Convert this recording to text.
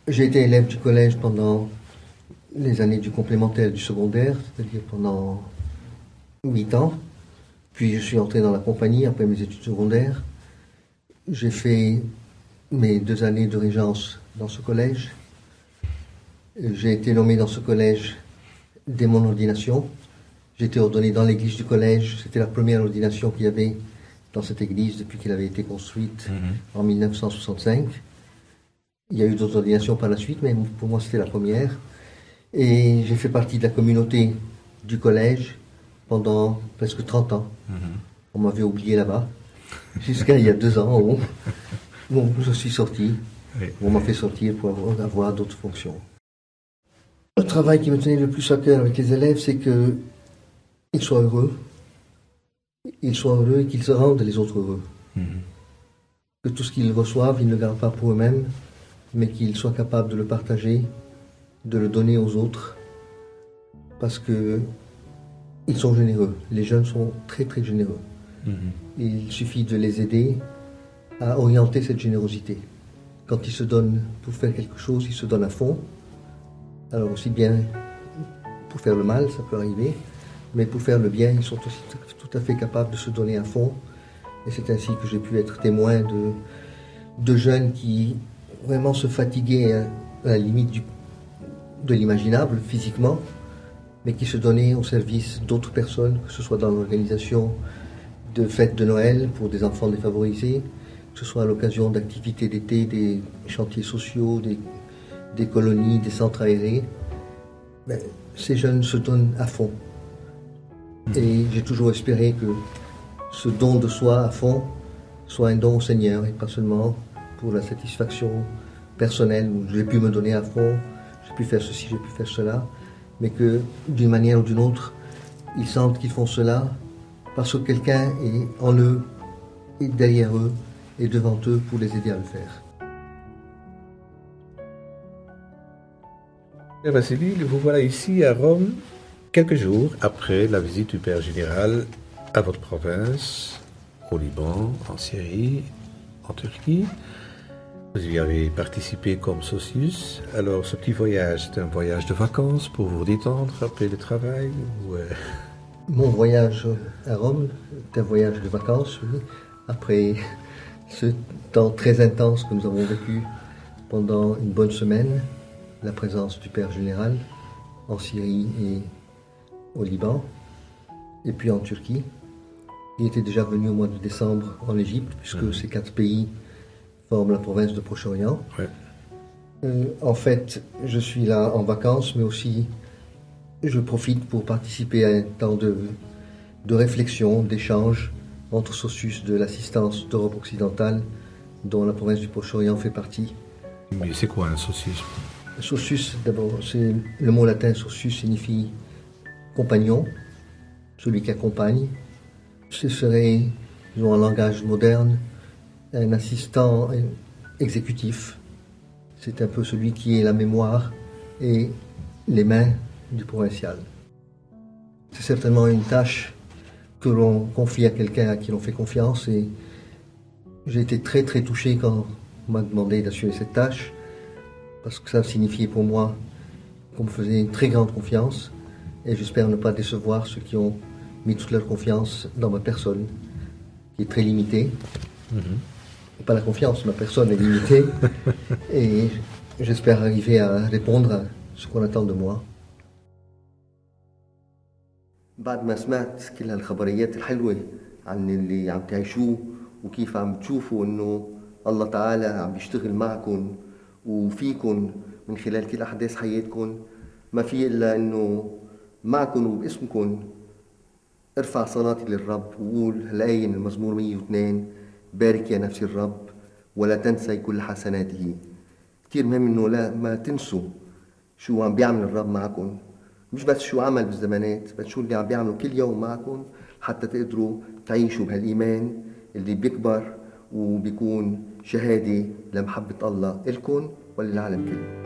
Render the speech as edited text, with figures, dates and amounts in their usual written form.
J'ai été élève du collège pendant les années du complémentaire du secondaire, c'est-à-dire pendant 8 ans. Puis je suis entré dans la compagnie après mes études secondaires. J'ai fait mes 2 années de régence dans ce collège. J'ai été nommé dans ce collège dès mon ordination. J'ai été ordonné dans l'église du collège. C'était la première ordination qu'il y avait dans cette église depuis qu'elle avait été construite en 1965. Il y a eu d'autres ordinations par la suite, mais pour moi c'était la première. Et j'ai fait partie de la communauté du collège pendant presque 30 ans. On m'avait oublié là-bas, jusqu'à il y a 2 ans où bon, je suis sorti. Oui. On m'a fait sortir pour avoir d'autres fonctions. Le travail qui me tenait le plus à cœur avec les élèves, c'est qu'ils soient heureux. Ils soient heureux et qu'ils rendent les autres heureux. Que tout ce qu'ils reçoivent, ils ne le gardent pas pour eux-mêmes, mais qu'ils soient capables de le partager, de le donner aux autres, parce que ils sont généreux. Les jeunes sont très très généreux. Il suffit de les aider à orienter cette générosité. Quand ils se donnent pour faire quelque chose, ils se donnent à fond. Alors aussi bien pour faire le mal, ça peut arriver, mais pour faire le bien, ils sont aussi tout à fait capables de se donner à fond. Et c'est ainsi que j'ai pu être témoin de jeunes qui vraiment se fatiguaient à la limite de l'imaginable physiquement, mais qui se donnaient au service d'autres personnes, que ce soit dans l'organisation de fêtes de Noël pour des enfants défavorisés, que ce soit à l'occasion d'activités d'été, des chantiers sociaux, des colonies, des centres aérés. Ben, ces jeunes se donnent à fond. Et j'ai toujours espéré que ce don de soi à fond soit un don au Seigneur et pas seulement pour la satisfaction personnelle où j'ai pu me donner à fond, j'ai pu faire ceci, j'ai pu faire cela, mais que d'une manière ou d'une autre, ils sentent qu'ils font cela parce que quelqu'un est en eux, est derrière eux et devant eux pour les aider à le faire. Père Vassili, vous voilà ici à Rome quelques jours après la visite du Père Général à votre province, au Liban, en Syrie, en Turquie. Vous y avez participé comme socius. Alors, ce petit voyage, c'est un voyage de vacances pour vous détendre après le travail ou Mon voyage à Rome est un voyage de vacances, oui, après ce temps très intense que nous avons vécu pendant une bonne semaine, la présence du Père Général en Syrie et au Liban, et puis en Turquie. Il était déjà venu au mois de décembre en Égypte, puisque ces 4 pays forment la province de Proche-Orient. Ouais. En fait, je suis là en vacances, mais aussi je profite pour participer à un temps de réflexion, d'échange entre socius de l'assistance d'Europe occidentale, dont la province du Proche-Orient fait partie. Mais c'est quoi un socius? Socius, d'abord, c'est le mot latin socius signifie compagnon, celui qui accompagne. Ce serait, disons en langage moderne, un assistant exécutif. C'est un peu celui qui est la mémoire et les mains du provincial. C'est certainement une tâche que l'on confie à quelqu'un à qui l'on fait confiance et j'ai été très très touché quand on m'a demandé d'assurer cette tâche parce que ça signifiait pour moi qu'on me faisait une très grande confiance et j'espère ne pas décevoir ceux qui ont mis toute leur confiance dans ma personne qui est très limitée. Pas la confiance, ma personne est limitée et j'espère arriver à répondre à ce qu'on attend de moi. بعد ما سمعت كل هالخبريات الحلوة عن اللي عم تعيشوه وكيف عم تشوفوا انه الله تعالى عم بيشتغل معكم وفيكم من خلال كل احداث حياتكم، ما في الا انه معكم وباسمكم ارفع صلاتي للرب وقول الآية من المزمور 102: بارك يا نفسي الرب ولا تنسي كل حسناته. كتير مهم انه لا ما تنسوا شو عم بيعمل الرب معكم، مش بس شو عمل بالزمانات، بس شو اللي عم بيعمله كل يوم معكم حتى تقدروا تعيشوا بهالإيمان اللي بيكبر وبيكون شهادة لمحبة الله إلكم وللعالم كله.